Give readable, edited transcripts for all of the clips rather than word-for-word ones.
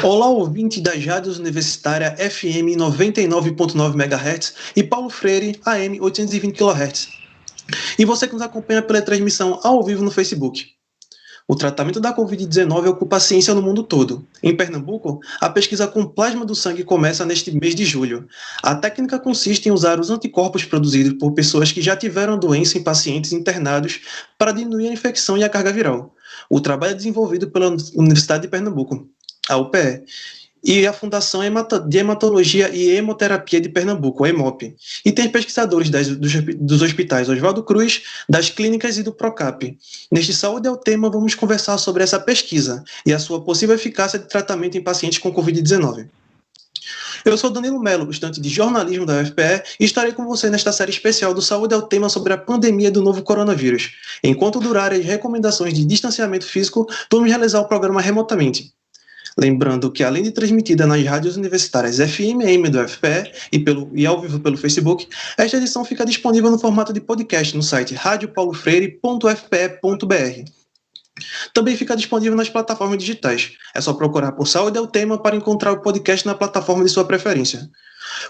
Olá, ouvinte das rádios universitária FM 99.9 MHz e Paulo Freire AM 820 kHz. E você que nos acompanha pela transmissão ao vivo no Facebook. O tratamento da Covid-19 ocupa a ciência no mundo todo. Em Pernambuco, a pesquisa com plasma do sangue começa neste mês de julho. A técnica consiste em usar os anticorpos produzidos por pessoas que já tiveram a doença em pacientes internados para diminuir a infecção e a carga viral. O trabalho é desenvolvido pela Universidade de Pernambuco, a UPE, e a Fundação de Hematologia e Hemoterapia de Pernambuco, a EMOP. E tem pesquisadores dos hospitais Oswaldo Cruz, das clínicas e do PROCAP. Neste Saúde é o Tema, vamos conversar sobre essa pesquisa e a sua possível eficácia de tratamento em pacientes com Covid-19. Eu sou Danilo Melo, estudante de jornalismo da UFPE, e estarei com você nesta série especial do Saúde é o Tema sobre a pandemia do novo coronavírus. Enquanto durarem as recomendações de distanciamento físico, vamos realizar o programa remotamente. Lembrando que, além de transmitida nas rádios universitárias FM e AM do UFPE e ao vivo pelo Facebook, esta edição fica disponível no formato de podcast no site radiopaulofreire.fpe.br. Também fica disponível nas plataformas digitais. É só procurar por Saúde é o Tema para encontrar o podcast na plataforma de sua preferência.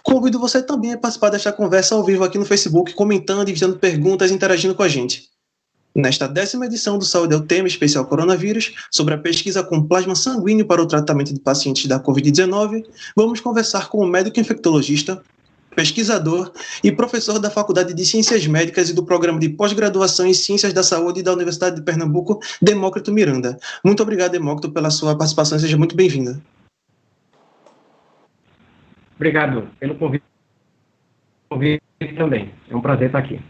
Convido você também a participar desta conversa ao vivo aqui no Facebook, comentando, enviando perguntas e interagindo com a gente. Nesta 10ª edição do Saúde é o Tema especial coronavírus, sobre a pesquisa com plasma sanguíneo para o tratamento de pacientes da Covid-19, vamos conversar com o médico infectologista, pesquisador e professor da Faculdade de Ciências Médicas e do Programa de Pós-Graduação em Ciências da Saúde da Universidade de Pernambuco, Demócrito Miranda. Muito obrigado, Demócrito, pela sua participação e seja muito bem-vinda. Obrigado pelo convite também. É um prazer estar aqui.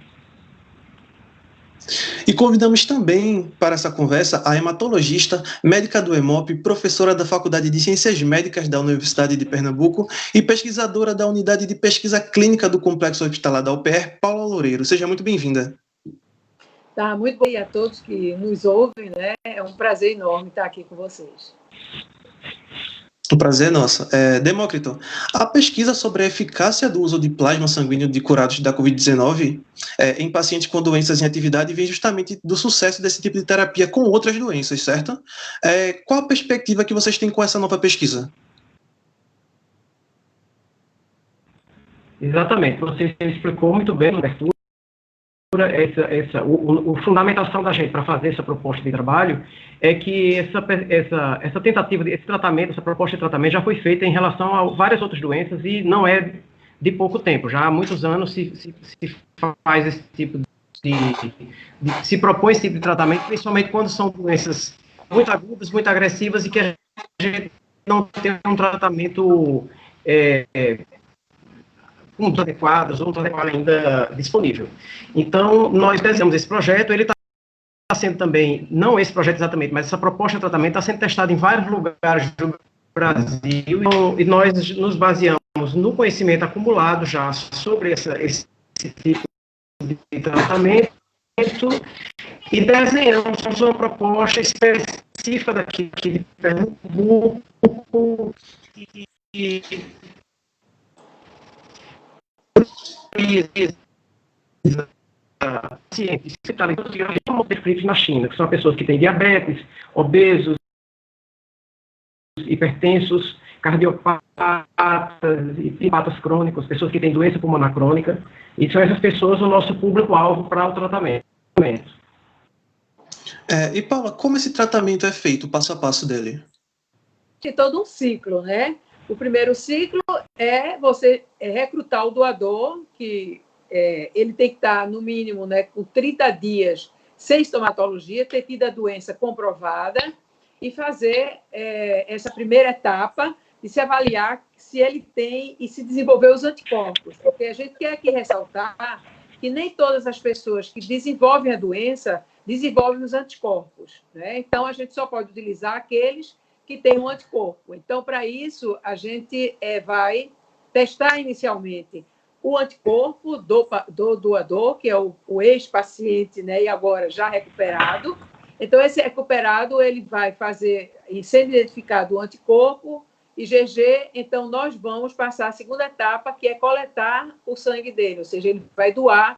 E convidamos também para essa conversa a hematologista, médica do EMOP, professora da Faculdade de Ciências Médicas da Universidade de Pernambuco e pesquisadora da Unidade de Pesquisa Clínica do Complexo Hospitalar da UPR, Paula Loureiro. Seja muito bem-vinda. Tá, muito bom dia a todos que nos ouvem, né? É um prazer enorme estar aqui com vocês. O prazer é nosso. Demócrito, a pesquisa sobre a eficácia do uso de plasma sanguíneo de curados da Covid-19 em pacientes com doenças em atividade vem justamente do sucesso desse tipo de terapia com outras doenças, certo? Qual a perspectiva que vocês têm com essa nova pesquisa? Exatamente. Você explicou muito bem na abertura. A fundamentação da gente para fazer essa proposta de trabalho é que essa tentativa, esse tratamento, essa proposta de tratamento já foi feita em relação a várias outras doenças e não é de pouco tempo. Já há muitos anos se faz esse tipo se propõe esse tipo de tratamento, principalmente quando são doenças muito agudas, muito agressivas e que a gente não tem um tratamento muito adequado ainda disponível. Então, nós desenhamos esse projeto, ele está sendo também, não esse projeto exatamente, mas essa proposta de tratamento está sendo testada em vários lugares do Brasil, e nós nos baseamos no conhecimento acumulado já sobre esse tipo de tratamento e desenhamos uma proposta específica daqui de Pernambuco cientistas descritos na China, que são pessoas que têm diabetes, obesos, hipertensos, cardiopatas e patas crônicos, pessoas que têm doença pulmonar crônica, e são essas pessoas o nosso público-alvo para o tratamento. E Paula, como esse tratamento é feito, o passo a passo dele? Tem todo um ciclo, né? O primeiro ciclo é você recrutar o doador, que ele tem que estar, no mínimo, né, com 30 dias sem estomatologia, ter tido a doença comprovada e fazer essa primeira etapa de se avaliar se ele tem e se desenvolver os anticorpos. Porque a gente quer aqui ressaltar que nem todas as pessoas que desenvolvem a doença desenvolvem os anticorpos, né? Então, a gente só pode utilizar aqueles que têm um anticorpo. Então, para isso, a gente vai testar inicialmente o anticorpo do doador, que é o ex-paciente, né, e agora já recuperado. Então, esse recuperado, ele vai fazer, sendo identificado o anticorpo, IgG, então nós vamos passar a segunda etapa, que é coletar o sangue dele, ou seja, ele vai doar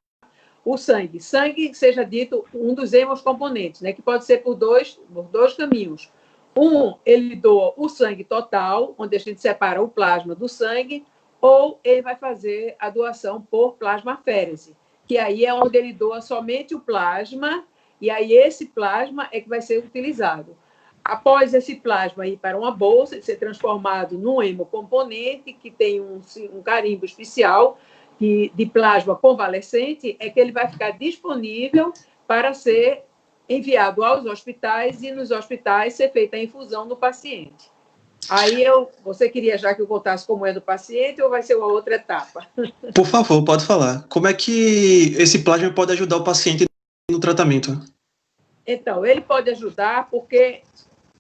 o sangue. Sangue, seja dito, um dos hemocomponentes, né, que pode ser por dois caminhos. Ele doa o sangue total, onde a gente separa o plasma do sangue, ou ele vai fazer a doação por plasmaférese, que aí é onde ele doa somente o plasma, e aí esse plasma é que vai ser utilizado. Após esse plasma ir para uma bolsa, ser transformado num hemocomponente, que tem um carimbo especial de plasma convalescente, é que ele vai ficar disponível para ser enviado aos hospitais e nos hospitais ser feita a infusão no paciente. Aí você queria já que eu contasse como é do paciente ou vai ser uma outra etapa? Por favor, pode falar. Como é que esse plasma pode ajudar o paciente no tratamento? Então, ele pode ajudar porque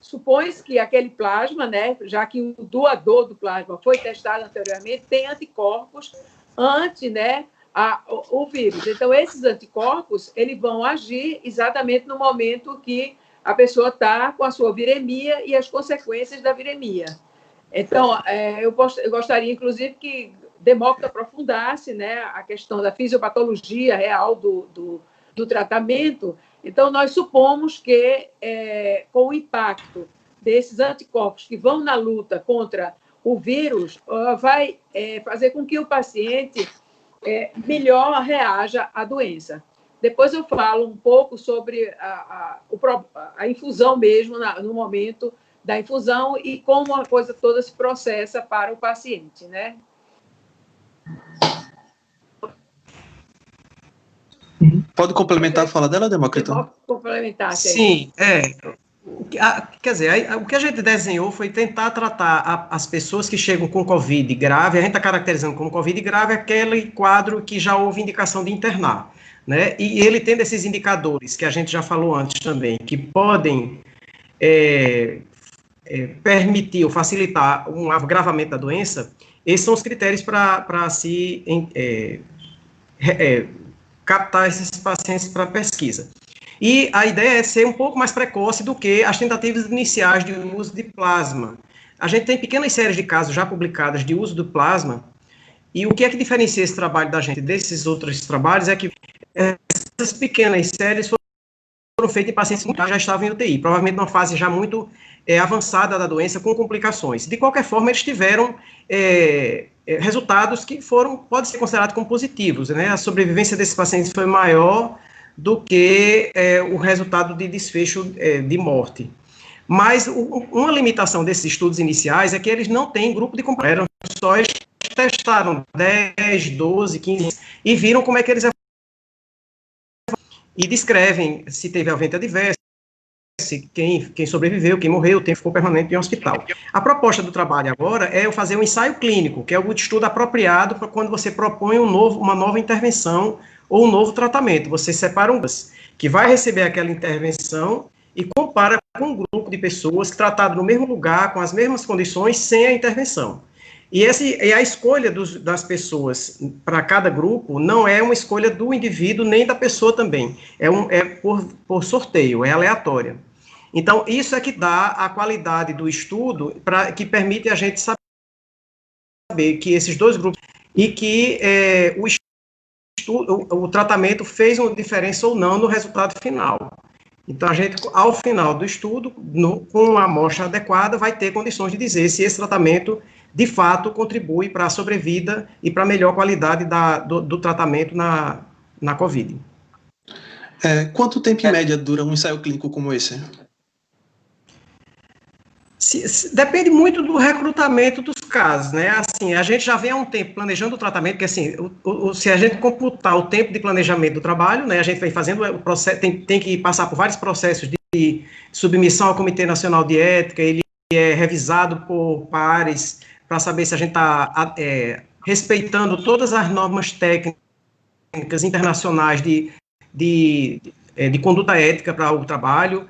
supõe-se que aquele plasma, né, já que o doador do plasma foi testado anteriormente, tem anticorpos ante, né, o vírus. Então, esses anticorpos, eles vão agir exatamente no momento que a pessoa está com a sua viremia e as consequências da viremia. Então, eu gostaria, inclusive, que Demócrito aprofundasse, né, a questão da fisiopatologia real do tratamento. Então, nós supomos que, com o impacto desses anticorpos que vão na luta contra o vírus, vai fazer com que o paciente melhor reaja à doença. Depois eu falo um pouco sobre a infusão mesmo, no momento da infusão, e como a coisa toda se processa para o paciente, né? Pode complementar a fala dela, Demócrito? Pode complementar. Sim, quer dizer, o que a gente desenhou foi tentar tratar as pessoas que chegam com Covid grave. A gente está caracterizando como Covid grave aquele quadro que já houve indicação de internar, né? E ele tendo esses indicadores, que a gente já falou antes também, que podem permitir ou facilitar um agravamento da doença, esses são os critérios para se captar esses pacientes para pesquisa. E a ideia é ser um pouco mais precoce do que as tentativas iniciais de uso de plasma. A gente tem pequenas séries de casos já publicadas de uso do plasma, e o que é que diferencia esse trabalho da gente desses outros trabalhos é que essas pequenas séries foram feitas em pacientes que já estavam em UTI, provavelmente numa fase já muito avançada da doença, com complicações. De qualquer forma, eles tiveram resultados que podem ser considerados como positivos, né? A sobrevivência desses pacientes foi maior do que o resultado de desfecho de morte. Mas uma limitação desses estudos iniciais é que eles não têm grupo de comparação, só eles testaram 10, 12, 15 e viram como é que eles e descrevem se teve evento adverso, quem sobreviveu, quem morreu, quem ficou permanente em hospital. A proposta do trabalho agora é fazer um ensaio clínico, que é o estudo apropriado para quando você propõe uma nova intervenção ou um novo tratamento. Você separa um que vai receber aquela intervenção e compara com um grupo de pessoas tratadas no mesmo lugar, com as mesmas condições, sem a intervenção. E a escolha das pessoas para cada grupo não é uma escolha do indivíduo nem da pessoa também. É por sorteio, é aleatória. Então, isso é que dá a qualidade do estudo, que permite a gente saber que esses dois grupos, e que o tratamento fez uma diferença ou não no resultado final. Então, a gente, ao final do estudo, com uma amostra adequada, vai ter condições de dizer se esse tratamento, de fato, contribui para a sobrevida e para a melhor qualidade do tratamento na COVID. Quanto tempo, em média, dura um ensaio clínico como esse? Depende muito do recrutamento dos casos, né? Assim, a gente já vem há um tempo planejando o tratamento, porque assim, se a gente computar o tempo de planejamento do trabalho, né, a gente vai fazendo o processo, tem que passar por vários processos de submissão ao Comitê Nacional de Ética, ele é revisado por pares para saber se a gente está respeitando todas as normas técnicas internacionais de conduta ética para o trabalho.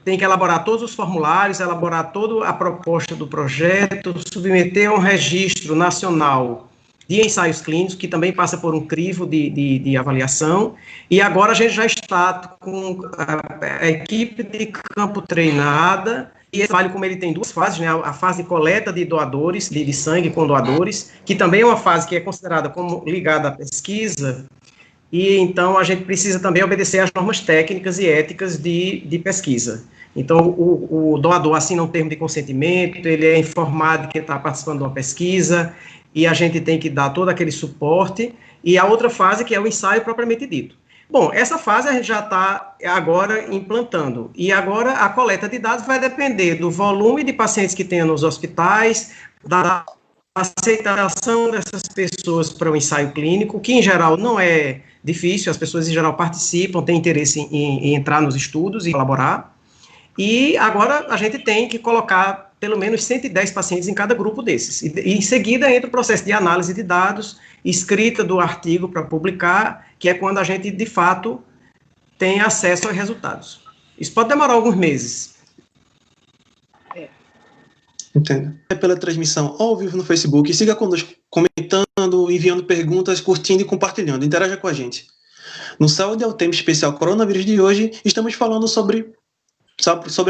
Tem que elaborar todos os formulários, elaborar toda a proposta do projeto, submeter a um registro nacional de ensaios clínicos, que também passa por um crivo de avaliação, e agora a gente já está com a equipe de campo treinada, e esse trabalho, como ele tem duas fases, né, a fase de coleta de doadores, de sangue com doadores, que também é uma fase que é considerada como ligada à pesquisa, e então a gente precisa também obedecer às normas técnicas e éticas de pesquisa. Então, o doador assina um termo de consentimento, ele é informado que está participando de uma pesquisa, e a gente tem que dar todo aquele suporte, e a outra fase, que é o ensaio propriamente dito. Bom, essa fase a gente já está agora implantando, e agora a coleta de dados vai depender do volume de pacientes que tenha nos hospitais, da aceitação dessas pessoas para o ensaio clínico, que em geral não é difícil, as pessoas em geral participam, têm interesse em entrar nos estudos e colaborar. E agora a gente tem que colocar pelo menos 110 pacientes em cada grupo desses. E em seguida entra o processo de análise de dados, escrita do artigo para publicar, que é quando a gente, de fato, tem acesso aos resultados. Isso pode demorar alguns meses. Entendo. É pela transmissão ao vivo no Facebook. Siga conosco, comentando, enviando perguntas, curtindo e compartilhando. Interaja com a gente. No Saúde é o tema especial Coronavírus de hoje, estamos falando sobre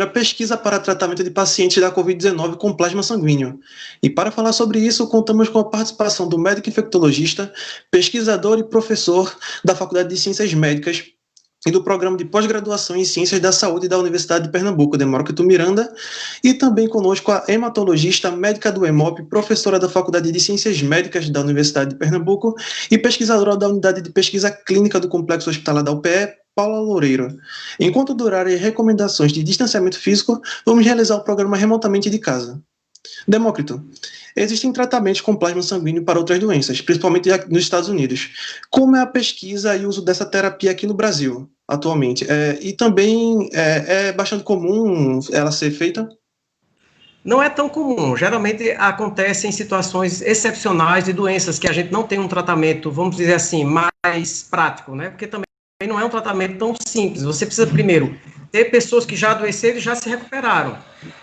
a pesquisa para tratamento de pacientes da Covid-19 com plasma sanguíneo. E para falar sobre isso, contamos com a participação do médico infectologista, pesquisador e professor da Faculdade de Ciências Médicas e do Programa de Pós-Graduação em Ciências da Saúde da Universidade de Pernambuco, Demócrito Miranda, e também conosco a hematologista, médica do EMOP, professora da Faculdade de Ciências Médicas da Universidade de Pernambuco e pesquisadora da Unidade de Pesquisa Clínica do Complexo Hospitalar da UPE, Paula Loureiro. Enquanto durarem as recomendações de distanciamento físico, vamos realizar o programa remotamente de casa. Demócrito, existem tratamentos com plasma sanguíneo para outras doenças, principalmente nos Estados Unidos. Como é a pesquisa e uso dessa terapia aqui no Brasil, atualmente? E também é bastante comum ela ser feita? Não é tão comum. Geralmente acontece em situações excepcionais de doenças que a gente não tem um tratamento, vamos dizer assim, mais prático, né? Porque também não é um tratamento tão simples. Você precisa, primeiro, ter pessoas que já adoeceram e já se recuperaram,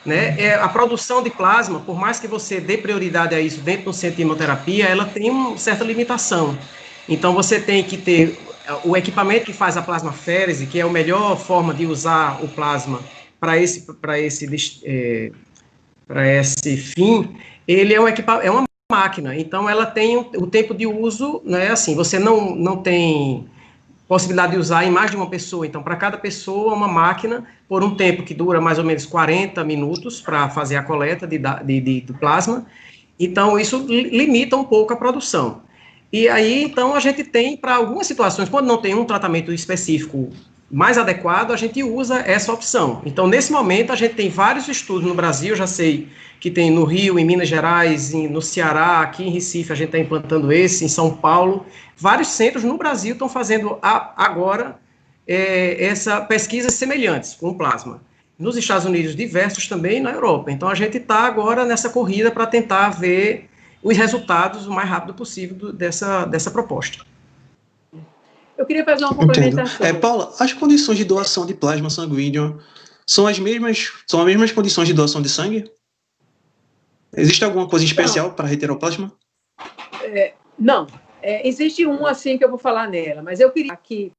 né? A produção de plasma, por mais que você dê prioridade a isso dentro do centro de hemoterapia, ela tem uma certa limitação. Então, você tem que ter o equipamento que faz a plasmaférese, que é a melhor forma de usar o plasma para esse fim, ele é é uma máquina. Então, ela tem o tempo de uso, né? Assim, você não tem possibilidade de usar em mais de uma pessoa. Então, para cada pessoa, uma máquina, por um tempo que dura mais ou menos 40 minutos para fazer a coleta de plasma. Então, isso limita um pouco a produção. E aí, então, a gente tem, para algumas situações, quando não tem um tratamento específico mais adequado, a gente usa essa opção. Então, nesse momento, a gente tem vários estudos no Brasil, já sei que tem no Rio, em Minas Gerais, no Ceará, aqui em Recife, a gente está implantando esse, em São Paulo. Vários centros no Brasil estão fazendo agora essa pesquisas semelhantes com plasma. Nos Estados Unidos, diversos também, na Europa. Então, a gente está agora nessa corrida para tentar ver os resultados o mais rápido possível dessa proposta. Eu queria fazer uma complementação. Paula, as condições de doação de plasma sanguíneo são as mesmas condições de doação de sangue? Existe alguma coisa especial para reter o plasma? Não. Existe assim que eu vou falar nela, mas eu queria que,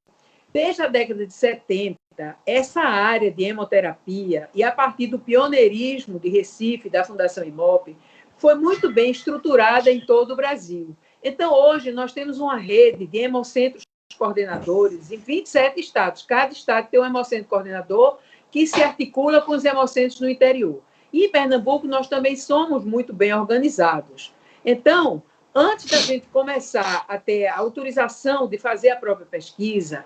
desde a década de 70, essa área de hemoterapia, e a partir do pioneirismo de Recife, da Fundação IMOP, foi muito bem estruturada em todo o Brasil. Então, hoje, nós temos uma rede de hemocentros coordenadores em 27 estados. Cada estado tem um hemocentro coordenador que se articula com os hemocentros no interior. E em Pernambuco, nós também somos muito bem organizados. Então, antes da gente começar a ter a autorização de fazer a própria pesquisa,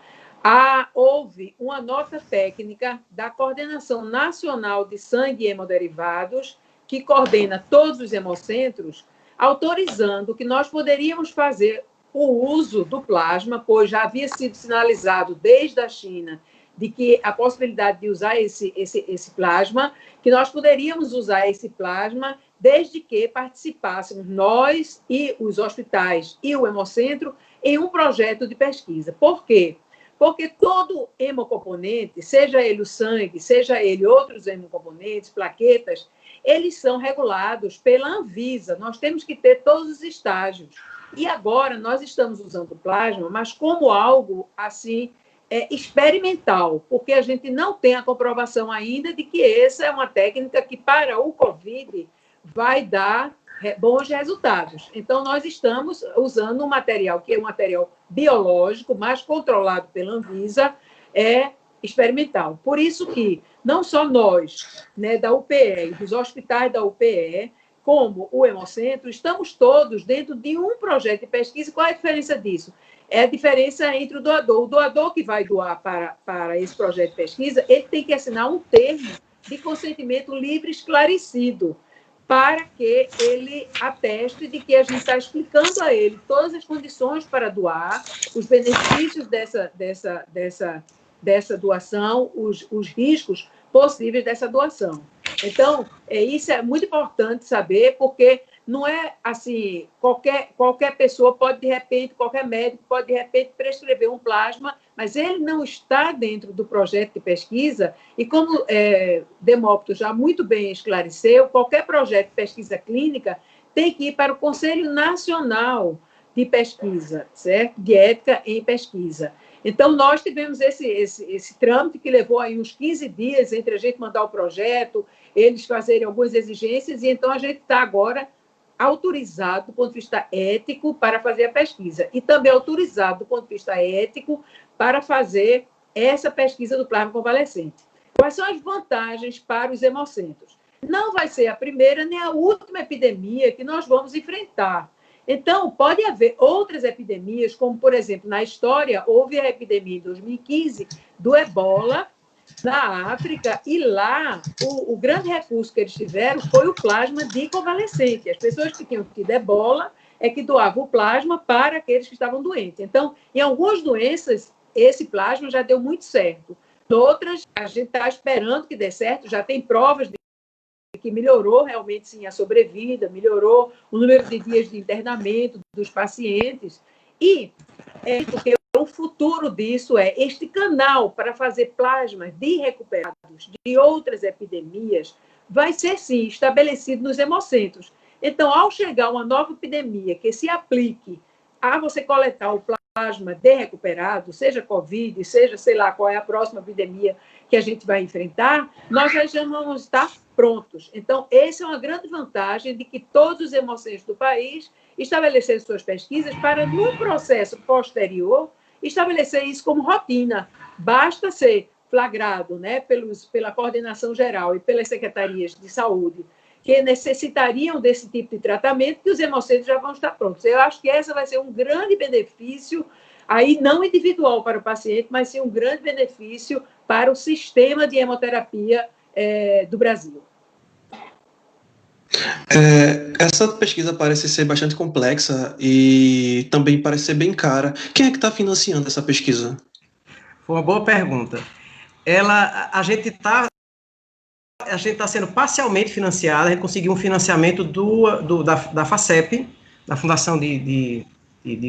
houve uma nota técnica da Coordenação Nacional de Sangue e Hemoderivados, que coordena todos os hemocentros, autorizando que nós poderíamos fazer o uso do plasma, pois já havia sido sinalizado desde a China de que a possibilidade de usar esse plasma, que nós poderíamos usar esse plasma desde que participássemos nós e os hospitais e o hemocentro em um projeto de pesquisa. Por quê? Porque todo hemocomponente, seja ele o sangue, seja ele outros hemocomponentes, plaquetas, eles são regulados pela Anvisa. Nós temos que ter todos os estágios. E agora nós estamos usando o plasma, mas como algo assim experimental, porque a gente não tem a comprovação ainda de que essa é uma técnica que para o COVID vai dar bons resultados. Então, nós estamos usando um material que é um material biológico, mais controlado pela Anvisa, experimental. Por isso que não só nós, né, da UPE, dos hospitais da UPE, como o Hemocentro, estamos todos dentro de um projeto de pesquisa. Qual é a diferença disso? É a diferença entre o doador. O doador que vai doar para esse projeto de pesquisa, ele tem que assinar um termo de consentimento livre esclarecido, para que ele ateste de que a gente está explicando a ele todas as condições para doar, os benefícios dessa doação, os riscos possíveis dessa doação. Então, isso é muito importante saber, porque não é assim, qualquer pessoa pode, de repente, qualquer médico pode, de repente, prescrever um plasma, mas ele não está dentro do projeto de pesquisa, e como Demócrito já muito bem esclareceu, qualquer projeto de pesquisa clínica tem que ir para o Conselho Nacional de Pesquisa, certo? De Ética em Pesquisa. Então, nós tivemos esse trâmite que levou aí uns 15 dias entre a gente mandar o projeto, eles fazerem algumas exigências, e então a gente está agora autorizado do ponto de vista ético para fazer a pesquisa, e também autorizado do ponto de vista ético para fazer essa pesquisa do plasma convalescente. Quais são as vantagens para os hemocentros? Não vai ser a primeira nem a última epidemia que nós vamos enfrentar. Então, pode haver outras epidemias, como, por exemplo, na história, houve a epidemia em 2015 do ebola na África, e lá o grande recurso que eles tiveram foi o plasma de convalescente. As pessoas que tinham tido ebola é que doavam o plasma para aqueles que estavam doentes. Então, em algumas doenças, esse plasma já deu muito certo. Em outras, a gente está esperando que dê certo, já tem provas de que melhorou realmente, sim, a sobrevida, melhorou o número de dias de internamento dos pacientes, e porque o futuro disso é este canal para fazer plasmas de recuperados de outras epidemias vai ser, sim, estabelecido nos hemocentros. Então, ao chegar uma nova epidemia que se aplique a você coletar o plasma de recuperado, seja Covid, seja, sei lá, qual é a próxima epidemia que a gente vai enfrentar, nós já vamos estar prontos. Então, essa é uma grande vantagem de que todos os hemocentros do país estabelecerem suas pesquisas para, no processo posterior, estabelecer isso como rotina. Basta ser flagrado, né, pela coordenação geral e pelas secretarias de saúde, que necessitariam desse tipo de tratamento, que os hemocentros já vão estar prontos. Eu acho que essa vai ser um grande benefício, aí não individual para o paciente, mas sim um grande benefício para o sistema de hemoterapia do Brasil. Essa pesquisa parece ser bastante complexa e também parece ser bem cara. Quem é que está financiando essa pesquisa? Foi uma boa pergunta. A gente está sendo parcialmente financiada, a gente conseguiu um financiamento da FACEP, da Fundação de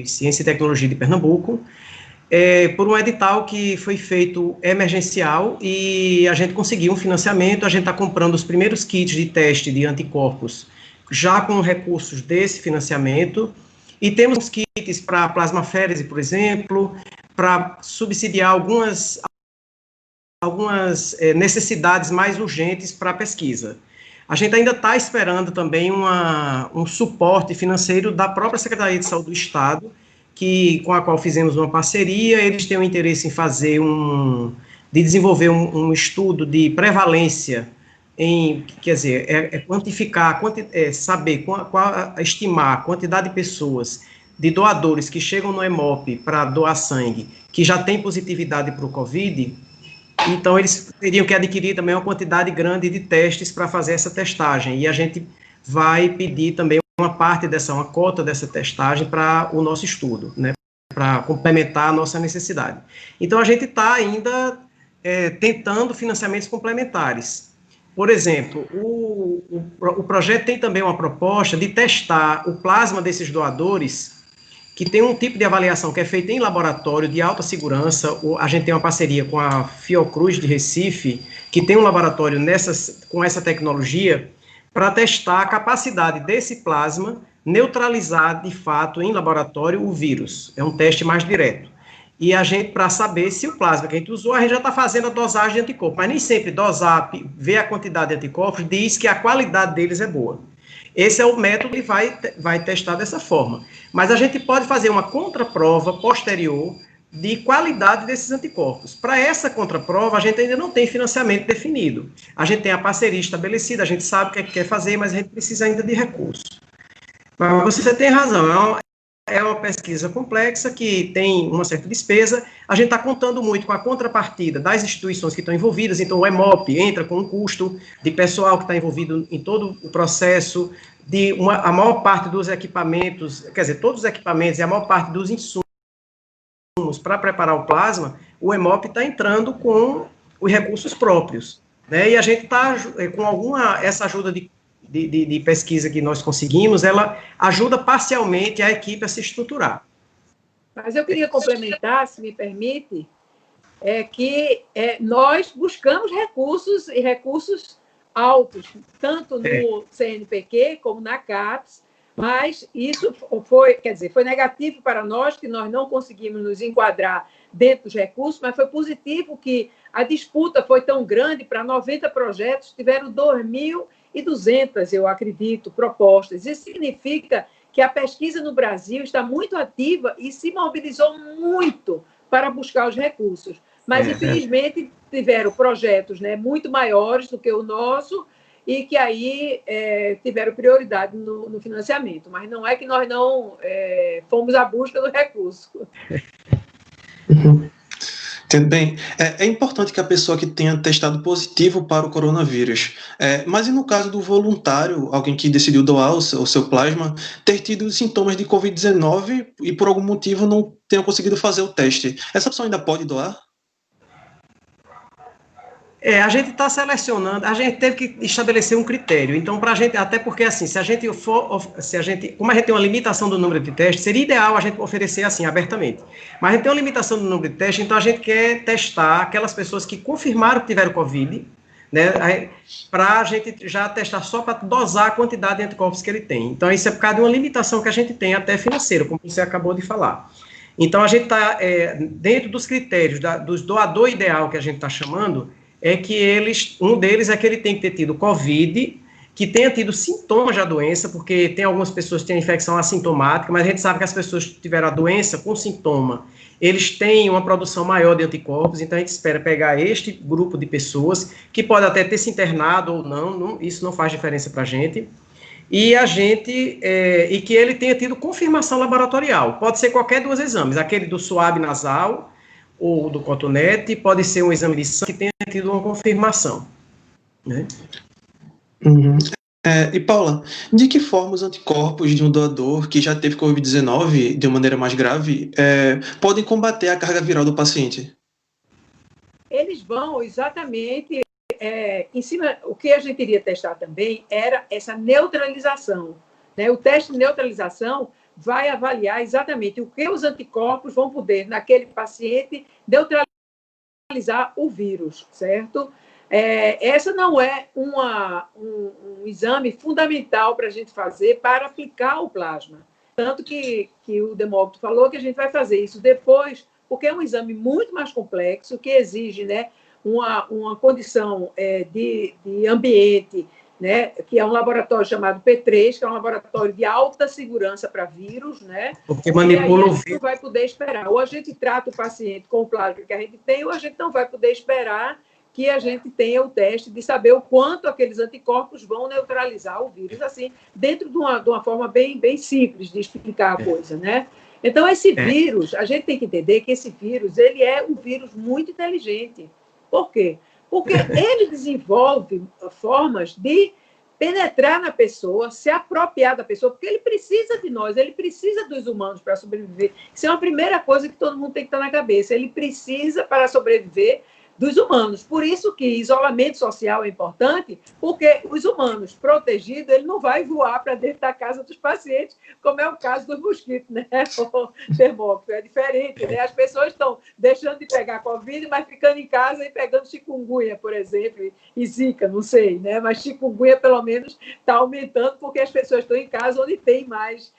Ciência e Tecnologia de Pernambuco, por um edital que foi feito emergencial, e a gente conseguiu um financiamento. A gente está comprando os primeiros kits de teste de anticorpos já com recursos desse financiamento, e temos kits para plasmaférese, por exemplo, para subsidiar algumas necessidades mais urgentes para a pesquisa. A gente ainda está esperando também um suporte financeiro da própria Secretaria de Saúde do Estado, com a qual fizemos uma parceria. Eles têm um interesse em desenvolver um estudo de prevalência, quer dizer, quantificar, saber, estimar a quantidade de pessoas, de doadores que chegam no Hemop para doar sangue, que já tem positividade para o Covid. Então, eles teriam que adquirir também uma quantidade grande de testes para fazer essa testagem, e a gente vai pedir também uma cota dessa testagem para o nosso estudo, né, para complementar a nossa necessidade. Então, a gente está ainda tentando financiamentos complementares. Por exemplo, o projeto tem também uma proposta de testar o plasma desses doadores, que tem um tipo de avaliação que é feita em laboratório de alta segurança. A gente tem uma parceria com a Fiocruz de Recife, que tem um laboratório com essa tecnologia, para testar a capacidade desse plasma neutralizar, de fato, em laboratório, o vírus. É um teste mais direto. E a gente, para saber se o plasma que a gente usou, a gente já está fazendo a dosagem de anticorpos, mas nem sempre dosar, ver a quantidade de anticorpos, diz que a qualidade deles é boa. Esse é o método que vai testar dessa forma. Mas a gente pode fazer uma contraprova posterior de qualidade desses anticorpos. Para essa contraprova, a gente ainda não tem financiamento definido. A gente tem a parceria estabelecida, a gente sabe o que é que quer fazer, mas a gente precisa ainda de recursos. Mas você tem razão, é uma pesquisa complexa que tem uma certa despesa. A gente está contando muito com a contrapartida das instituições que estão envolvidas, então o EMOP entra com um custo de pessoal que está envolvido em todo o processo, a maior parte dos equipamentos, quer dizer, todos os equipamentos e a maior parte dos insumos para preparar o plasma, o EMOP está entrando com os recursos próprios, né? E a gente está com essa ajuda de pesquisa que nós conseguimos, ela ajuda parcialmente a equipe a se estruturar. Mas eu queria complementar, se me permite, que nós buscamos recursos e recursos altos, tanto no CNPq como na CAPES, mas isso foi negativo para nós, que nós não conseguimos nos enquadrar dentro dos recursos, mas foi positivo que a disputa foi tão grande, para 90 projetos, tiveram 2.200, eu acredito, propostas. Isso significa que a pesquisa no Brasil está muito ativa e se mobilizou muito para buscar os recursos. Mas, infelizmente, tiveram projetos, né, muito maiores do que o nosso, e que aí tiveram prioridade no financiamento. Mas não é que nós não fomos à busca do recurso. Entendo bem. É importante que a pessoa que tenha testado positivo para o coronavírus, mas e no caso do voluntário, alguém que decidiu doar o seu plasma, ter tido sintomas de Covid-19 e por algum motivo não tenha conseguido fazer o teste, essa pessoa ainda pode doar? A gente está selecionando, a gente teve que estabelecer um critério. Então, para a gente, até porque assim, como a gente tem uma limitação do número de testes, seria ideal a gente oferecer assim, abertamente. Mas a gente tem uma limitação do número de testes, então a gente quer testar aquelas pessoas que confirmaram que tiveram Covid, né, para a gente já testar só para dosar a quantidade de anticorpos que ele tem. Então, isso é por causa de uma limitação que a gente tem até financeira, como você acabou de falar. Então, a gente está, dentro dos critérios dos doador ideal que a gente está chamando, é que um deles é que ele tem que ter tido Covid, que tenha tido sintomas da doença, porque tem algumas pessoas que têm infecção assintomática, mas a gente sabe que as pessoas que tiveram a doença com sintoma, eles têm uma produção maior de anticorpos, então a gente espera pegar este grupo de pessoas, que pode até ter se internado ou não, isso não faz diferença para a gente, e que ele tenha tido confirmação laboratorial, pode ser qualquer dos exames, aquele do suave nasal, ou do cotonete, pode ser um exame de sangue que tenha tido uma confirmação, né? Uhum. E Paula, de que forma os anticorpos de um doador que já teve Covid-19 de uma maneira mais grave podem combater a carga viral do paciente? Eles vão exatamente em cima. O que a gente iria testar também era essa neutralização, né? O teste de neutralização vai avaliar exatamente o que os anticorpos vão poder, naquele paciente, neutralizar o vírus, certo? Essa não é um exame fundamental para a gente fazer para aplicar o plasma. Tanto que o Demócrito falou que a gente vai fazer isso depois, porque é um exame muito mais complexo, que exige, né, uma condição de ambiente, né, que é um laboratório chamado P3, que é um laboratório de alta segurança para vírus, né? Porque manipula o vírus. A gente não vai poder esperar. Ou a gente trata o paciente com o plasma que a gente tem, ou a gente não vai poder esperar que a gente tenha o teste de saber o quanto aqueles anticorpos vão neutralizar o vírus, assim, dentro de uma forma bem, bem simples de explicar a coisa, né? Então, esse vírus, a gente tem que entender que esse vírus, ele é um vírus muito inteligente. Por quê? Porque ele desenvolve formas de penetrar na pessoa, se apropriar da pessoa, porque ele precisa de nós, ele precisa dos humanos para sobreviver. Isso é uma primeira coisa que todo mundo tem que estar na cabeça. Ele precisa, para sobreviver, dos humanos. Por isso que isolamento social é importante, porque os humanos protegidos, ele não vai voar para dentro da casa dos pacientes, como é o caso dos mosquitos, né? O Demócrito é diferente, né? As pessoas estão deixando de pegar Covid, mas ficando em casa e pegando chikungunya, por exemplo, e zika, não sei, né? Mas chikungunya, pelo menos, está aumentando porque as pessoas estão em casa onde tem mais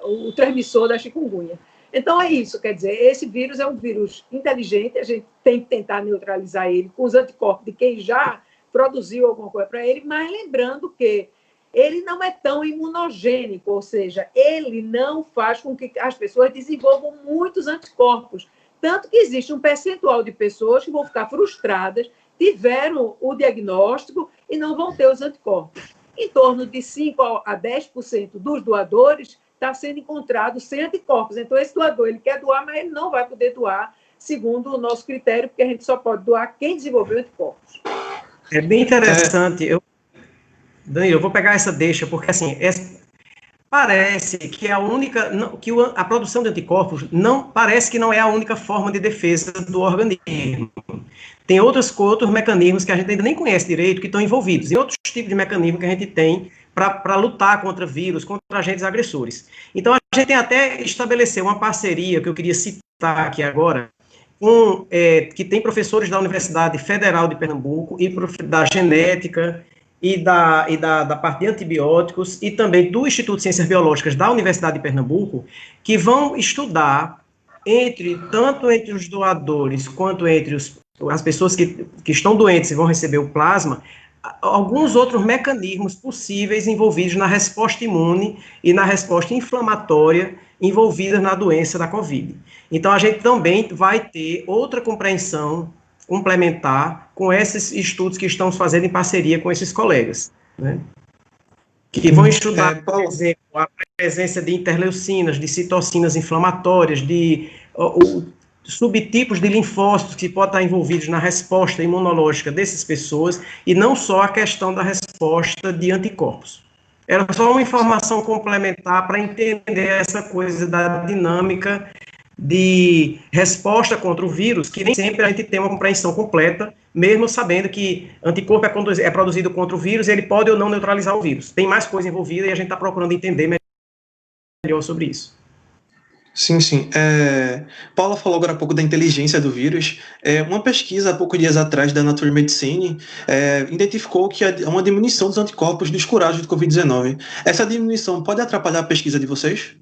o transmissor da chikungunya. Então, é isso, quer dizer, esse vírus é um vírus inteligente, a gente tem que tentar neutralizar ele com os anticorpos de quem já produziu alguma coisa para ele, mas lembrando que ele não é tão imunogênico, ou seja, ele não faz com que as pessoas desenvolvam muitos anticorpos. Tanto que existe um percentual de pessoas que vão ficar frustradas, tiveram o diagnóstico e não vão ter os anticorpos. Em torno de 5 a 10% dos doadores está sendo encontrado sem anticorpos. Então, esse doador, ele quer doar, mas ele não vai poder doar segundo o nosso critério, porque a gente só pode doar quem desenvolveu anticorpos. É bem interessante. Danilo, eu vou pegar essa deixa, porque assim, parece que a única, que a produção de anticorpos parece que não é a única forma de defesa do organismo. Tem outros mecanismos que a gente ainda nem conhece direito, que estão envolvidos, e outros tipos de mecanismos que a gente tem para lutar contra vírus, contra agentes agressores. Então, a gente tem até estabelecer uma parceria, que eu queria citar aqui agora, que tem professores da Universidade Federal de Pernambuco e da genética e da parte de antibióticos e também do Instituto de Ciências Biológicas da Universidade de Pernambuco, que vão estudar tanto entre os doadores quanto entre as pessoas que estão doentes e vão receber o plasma, alguns outros mecanismos possíveis envolvidos na resposta imune e na resposta inflamatória envolvidas na doença da COVID. Então, a gente também vai ter outra compreensão complementar com esses estudos que estamos fazendo em parceria com esses colegas, né? Que vão estudar, por exemplo, a presença de interleucinas, de citocinas inflamatórias, de subtipos de linfócitos que podem estar envolvidos na resposta imunológica dessas pessoas, e não só a questão da resposta de anticorpos. Era só uma informação complementar para entender essa coisa da dinâmica de resposta contra o vírus, que nem sempre a gente tem uma compreensão completa, mesmo sabendo que anticorpo é produzido contra o vírus, ele pode ou não neutralizar o vírus. Tem mais coisa envolvida e a gente está procurando entender melhor sobre isso. Sim, sim. Paula falou agora há pouco da inteligência do vírus. Uma pesquisa há poucos dias atrás da Nature Medicine identificou que há uma diminuição dos anticorpos dos curados de Covid-19. Essa diminuição pode atrapalhar a pesquisa de vocês?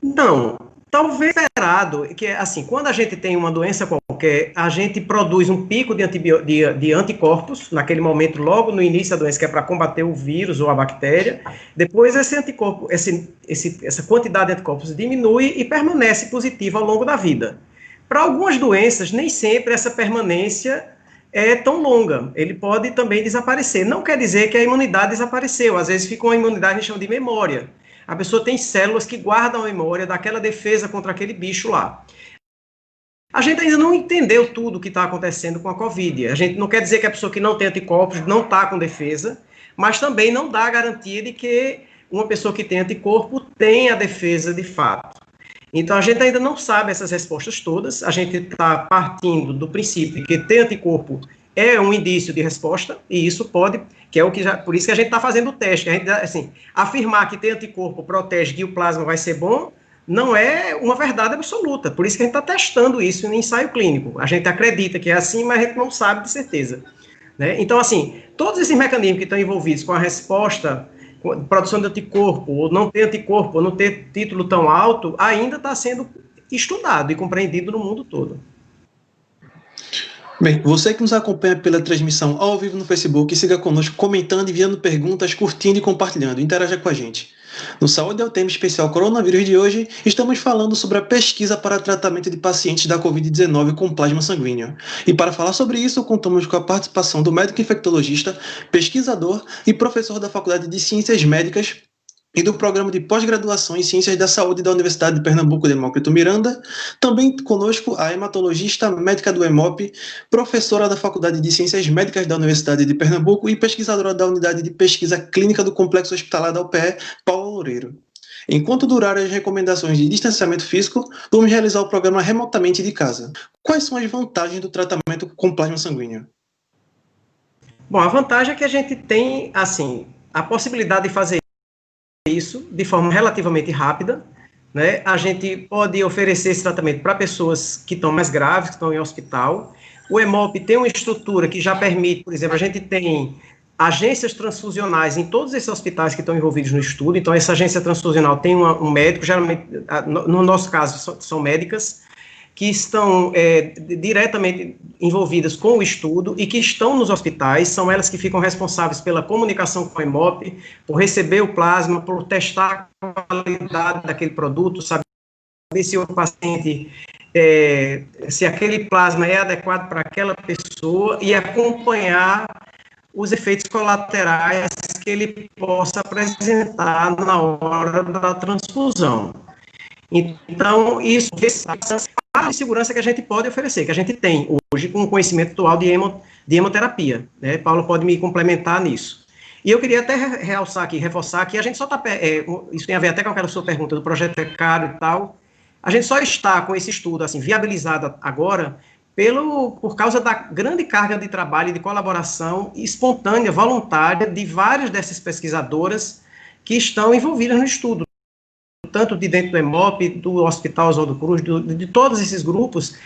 Não. Talvez esperado, que assim, quando a gente tem uma doença qualquer, a gente produz um pico de anticorpos, naquele momento, logo no início da doença, que é para combater o vírus ou a bactéria. Depois, esse anticorpo, essa quantidade de anticorpos diminui e permanece positiva ao longo da vida. Para algumas doenças, nem sempre essa permanência é tão longa. Ele pode também desaparecer. Não quer dizer que a imunidade desapareceu. Às vezes fica uma imunidade, a gente chama de memória. A pessoa tem células que guardam a memória daquela defesa contra aquele bicho lá. A gente ainda não entendeu tudo o que está acontecendo com a Covid. A gente não quer dizer que a pessoa que não tem anticorpos não está com defesa, mas também não dá a garantia de que uma pessoa que tem anticorpo tem a defesa de fato. Então, a gente ainda não sabe essas respostas todas. A gente está partindo do princípio de que ter anticorpo é um indício de resposta, e isso pode, que é o que por isso que a gente está fazendo o teste. A gente, assim, afirmar que ter anticorpo protege que o plasma vai ser bom, não é uma verdade absoluta. Por isso que a gente está testando isso em ensaio clínico. A gente acredita que é assim, mas a gente não sabe de certeza, né? Então, assim, todos esses mecanismos que estão envolvidos com a resposta, com a produção de anticorpo, ou não ter anticorpo, ou não ter título tão alto, ainda está sendo estudado e compreendido no mundo todo. Bem, você que nos acompanha pela transmissão ao vivo no Facebook, siga conosco comentando, enviando perguntas, curtindo e compartilhando. Interaja com a gente. No Saúde é o tema especial Coronavírus de hoje, estamos falando sobre a pesquisa para tratamento de pacientes da Covid-19 com plasma sanguíneo. E para falar sobre isso, contamos com a participação do médico infectologista, pesquisador e professor da Faculdade de Ciências Médicas e do Programa de Pós-Graduação em Ciências da Saúde da Universidade de Pernambuco, Demócrito Miranda. Também conosco a hematologista médica do EMOP, professora da Faculdade de Ciências Médicas da Universidade de Pernambuco e pesquisadora da Unidade de Pesquisa Clínica do Complexo Hospitalar da UPE, Paula Loureiro. Enquanto durarem as recomendações de distanciamento físico, vamos realizar o programa remotamente de casa. Quais são as vantagens do tratamento com plasma sanguíneo? Bom, a vantagem é que a gente tem, assim, a possibilidade de fazer isso de forma relativamente rápida, né? A gente pode oferecer esse tratamento para pessoas que estão mais graves, que estão em hospital. O EMOP tem uma estrutura que já permite, por exemplo, a gente tem agências transfusionais em todos esses hospitais que estão envolvidos no estudo. Então, essa agência transfusional tem um médico, geralmente, no nosso caso, são médicas, que estão diretamente envolvidas com o estudo e que estão nos hospitais, são elas que ficam responsáveis pela comunicação com a EMOP, por receber o plasma, por testar a qualidade daquele produto, saber se o paciente, se aquele plasma é adequado para aquela pessoa e acompanhar os efeitos colaterais que ele possa apresentar na hora da transfusão. Então, isso é a segurança que a gente pode oferecer, que a gente tem hoje com o conhecimento atual de hemoterapia, né? Paulo pode me complementar nisso. E eu queria até realçar aqui, reforçar que a gente só está, isso tem a ver até com aquela sua pergunta do projeto é caro e tal, a gente só está com esse estudo assim, viabilizado agora por causa da grande carga de trabalho e de colaboração espontânea, voluntária, de várias dessas pesquisadoras que estão envolvidas no estudo, tanto de dentro do EMOP, do Hospital Oswaldo Cruz, de todos esses grupos,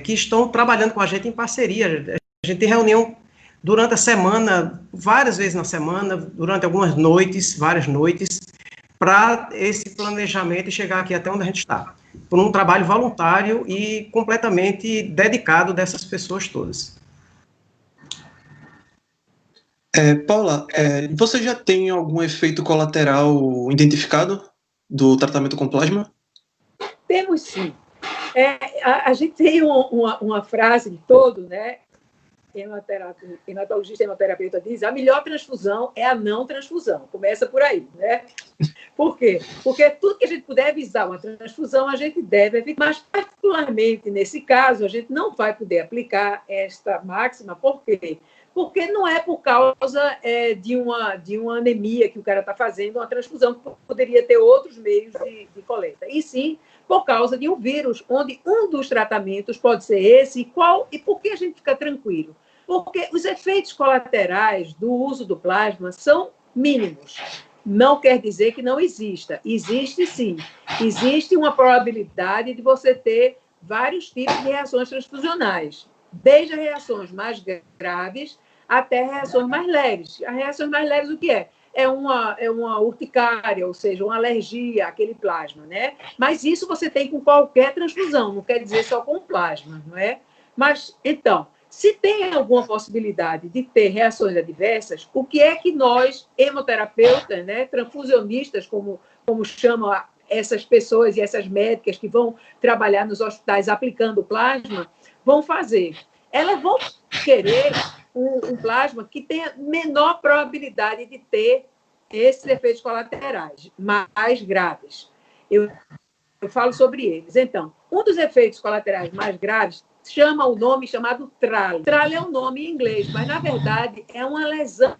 que estão trabalhando com a gente em parceria. A gente tem reunião durante a semana, várias vezes na semana, durante algumas noites, várias noites, para esse planejamento e chegar aqui até onde a gente está, por um trabalho voluntário e completamente dedicado dessas pessoas todas. Paula, você já tem algum efeito colateral identificado do tratamento com plasma? Temos sim. A gente tem uma frase de todo, né? Hematologista e hemoterapeuta diz: a melhor transfusão é a não transfusão. Começa por aí, né? Por quê? Porque tudo que a gente puder avisar uma transfusão, a gente deve evitar. Mas, particularmente nesse caso, a gente não vai poder aplicar esta máxima. Por quê? Porque não é por causa de uma anemia que o cara está fazendo uma transfusão, que poderia ter outros meios de coleta. E sim por causa de um vírus, onde um dos tratamentos pode ser esse. E por que a gente fica tranquilo? Porque os efeitos colaterais do uso do plasma são mínimos. Não quer dizer que não exista. Existe, sim. Existe uma probabilidade de você ter vários tipos de reações transfusionais, desde as reações mais graves até reações mais leves. As reações mais leves, o que é? É uma urticária, ou seja, uma alergia àquele plasma, né? Mas isso você tem com qualquer transfusão, não quer dizer só com plasma, não é? Mas, então, se tem alguma possibilidade de ter reações adversas, o que é que nós, hemoterapeutas, né, transfusionistas, como chamam essas pessoas e essas médicas que vão trabalhar nos hospitais aplicando plasma, vão fazer? Elas vão querer um plasma que tenha menor probabilidade de ter esses efeitos colaterais mais graves. Eu falo sobre eles. Então, um dos efeitos colaterais mais graves chama o nome chamado TRAL. TRAL é um nome em inglês, mas, na verdade, é uma lesão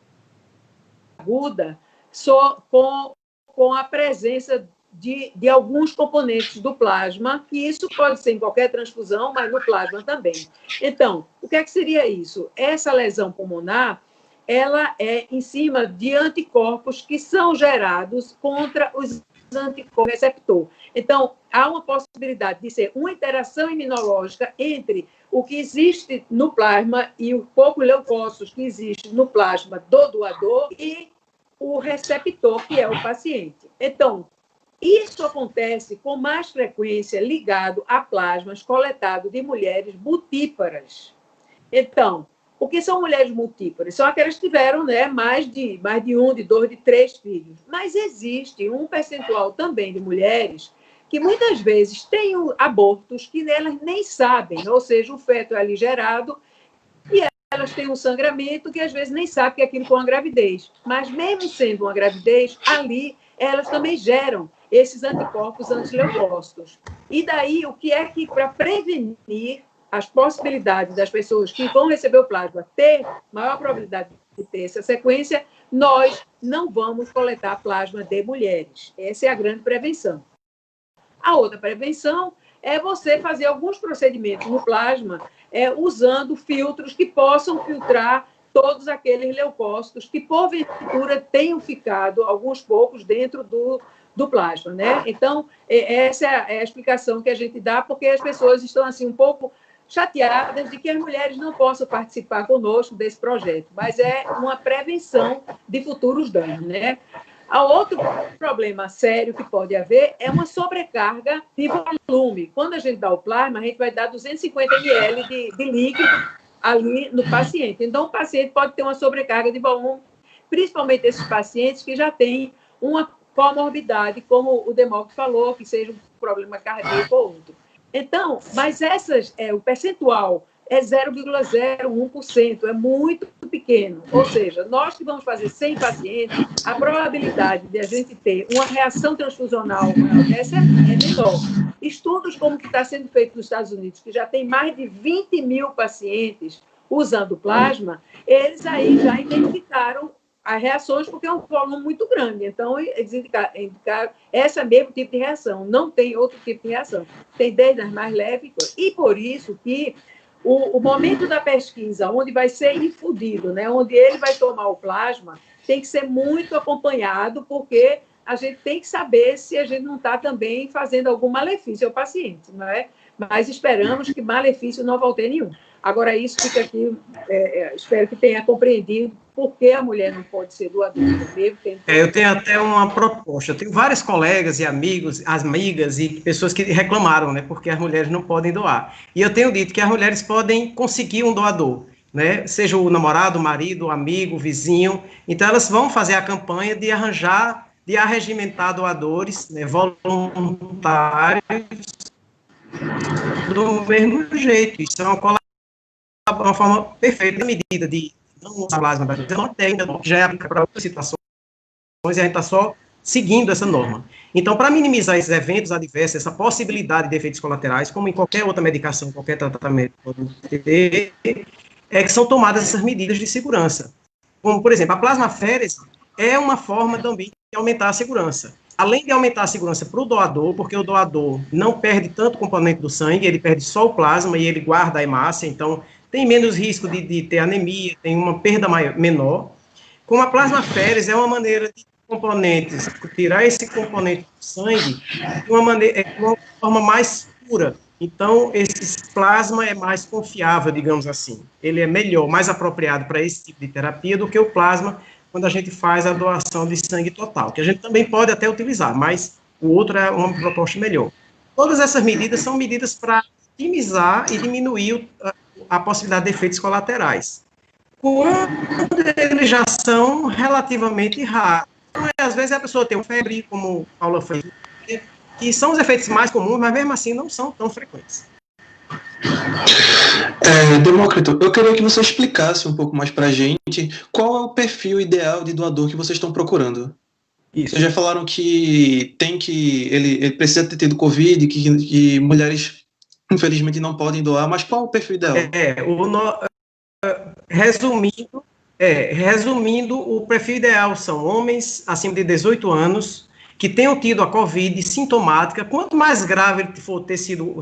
aguda só com a presença de alguns componentes do plasma, que isso pode ser em qualquer transfusão, mas no plasma também. Então, o que é que seria isso? Essa lesão pulmonar, ela é em cima de anticorpos que são gerados contra os anticorpos receptor. Então, há uma possibilidade de ser uma interação imunológica entre o que existe no plasma e os poucos leucócitos que existem no plasma do doador e o receptor, que é o paciente. Então, isso acontece com mais frequência ligado a plasmas coletados de mulheres multíparas. Então, o que são mulheres multíparas? São aquelas que tiveram, né, mais de um, de dois, de três filhos. Mas existe um percentual também de mulheres que muitas vezes têm abortos que elas nem sabem, ou seja, o feto é ali gerado e elas têm um sangramento que às vezes nem sabem que é aquilo com uma gravidez. Mas mesmo sendo uma gravidez, ali elas também geram esses anticorpos antileucócitos. E daí, o que é que, para prevenir as possibilidades das pessoas que vão receber o plasma ter maior probabilidade de ter essa sequência, nós não vamos coletar plasma de mulheres. Essa é a grande prevenção. A outra prevenção é você fazer alguns procedimentos no plasma usando filtros que possam filtrar todos aqueles leucócitos que, porventura, tenham ficado, alguns poucos, dentro do plasma, né? Então, essa é a explicação que a gente dá, porque as pessoas estão, assim, um pouco chateadas de que as mulheres não possam participar conosco desse projeto, mas é uma prevenção de futuros danos, né? A outro problema sério que pode haver é uma sobrecarga de volume. Quando a gente dá o plasma, a gente vai dar 250 ml de líquido ali no paciente. Então, o paciente pode ter uma sobrecarga de volume, principalmente esses pacientes que já têm uma comorbidade, como o Demócrito falou, que seja um problema cardíaco ou outro. Então, mas o percentual é 0,01%, é muito pequeno. Ou seja, nós que vamos fazer 100 pacientes, a probabilidade de a gente ter uma reação transfusional dessa é menor. Estudos como o que está sendo feito nos Estados Unidos, que já tem mais de 20 mil pacientes usando plasma, eles aí já identificaram as reações, porque é um volume muito grande. Então, eles indicaram esse mesmo tipo de reação. Não tem outro tipo de reação. Tem desde as mais leves. E por isso que o momento da pesquisa, onde vai ser infundido, né, onde ele vai tomar o plasma, tem que ser muito acompanhado, porque a gente tem que saber se a gente não está também fazendo algum malefício ao paciente, não é? Mas esperamos que malefício não vai ter nenhum. Agora, isso fica aqui, espero que tenha compreendido por que a mulher não pode ser doadora mesmo. Eu tenho até uma proposta. Eu tenho vários colegas e amigos, amigas e pessoas que reclamaram, né, porque as mulheres não podem doar. E eu tenho dito que as mulheres podem conseguir um doador, né, seja o namorado, o marido, o amigo, o vizinho. Então, elas vão fazer a campanha de arranjar, de arregimentar doadores, né, voluntários, do mesmo jeito. Isso é uma forma perfeita, medida de não usar plasma da não tem, que já é aplicada para outras situações, e a gente está só seguindo essa norma. Então, para minimizar esses eventos adversos, essa possibilidade de efeitos colaterais, como em qualquer outra medicação, qualquer tratamento pode ter, é que são tomadas essas medidas de segurança. Como, por exemplo, a plasmaférese é uma forma também de aumentar a segurança. Além de aumentar a segurança para o doador, porque o doador não perde tanto componente do sangue, ele perde só o plasma e ele guarda a hemácia, então tem menos risco de ter anemia, tem uma perda menor. Como a plasmaférese é uma maneira de componentes, tirar esse componente do sangue de uma forma mais pura. Então, esse plasma é mais confiável, digamos assim. Ele é melhor, mais apropriado para esse tipo de terapia do que o plasma quando a gente faz a doação de sangue total, que a gente também pode até utilizar, mas o outro é uma proposta melhor. Todas essas medidas são medidas para otimizar e diminuir a possibilidade de efeitos colaterais. Quando eles já são relativamente raros. Então, às vezes a pessoa tem uma febre, como a Paula foi, que são os efeitos mais comuns, mas mesmo assim não são tão frequentes. Demócrito, eu queria que você explicasse um pouco mais para a gente qual é o perfil ideal de doador que vocês estão procurando. Isso. Vocês já falaram que ele precisa ter tido Covid, que mulheres, infelizmente, não podem doar, mas qual é o perfil ideal? Resumindo, o perfil ideal são homens acima de 18 anos que tenham tido a Covid sintomática. Quanto mais grave ele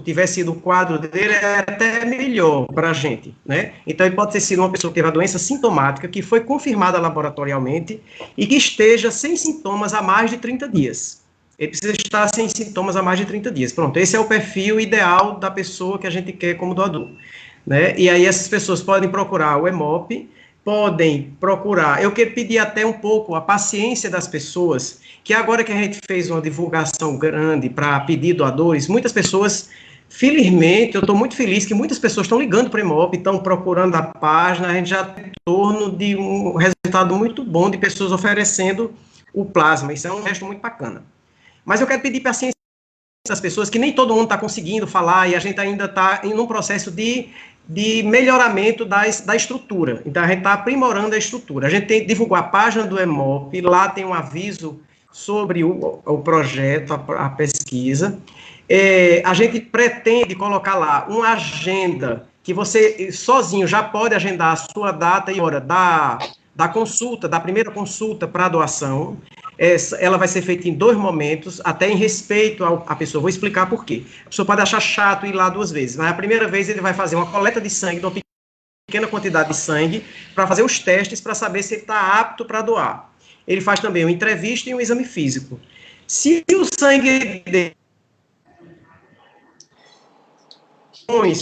tiver sido o quadro dele, é até melhor para a gente, né? Então, ele pode ter sido uma pessoa que teve a doença sintomática, que foi confirmada laboratorialmente e que esteja sem sintomas há mais de 30 dias. Ele precisa estar sem sintomas há mais de 30 dias. Pronto, esse é o perfil ideal da pessoa que a gente quer como doador, né? E aí essas pessoas podem procurar o EMOP, podem procurar, eu quero pedir até um pouco a paciência das pessoas, que agora que a gente fez uma divulgação grande para pedir doadores, muitas pessoas, felizmente, eu estou muito feliz que muitas pessoas estão ligando para o EMOP, estão procurando a página, a gente já tem em torno de um resultado muito bom de pessoas oferecendo o plasma, isso é um gesto muito bacana. Mas eu quero pedir paciência das pessoas, que nem todo mundo está conseguindo falar, e a gente ainda está em um processo de melhoramento da estrutura. Então, a gente está aprimorando a estrutura. A gente tem que divulgar a página do EMOP, lá tem um aviso sobre o projeto, a pesquisa. A gente pretende colocar lá uma agenda que você sozinho já pode agendar a sua data e hora da consulta, da primeira consulta para a doação. Ela vai ser feita em 2 momentos, até em respeito à pessoa. Vou explicar por quê. A pessoa pode achar chato ir lá 2 vezes, mas a primeira vez ele vai fazer uma coleta de sangue, de uma pequena quantidade de sangue, para fazer os testes, para saber se ele está apto para doar. Ele faz também uma entrevista e um exame físico. Se o sangue dele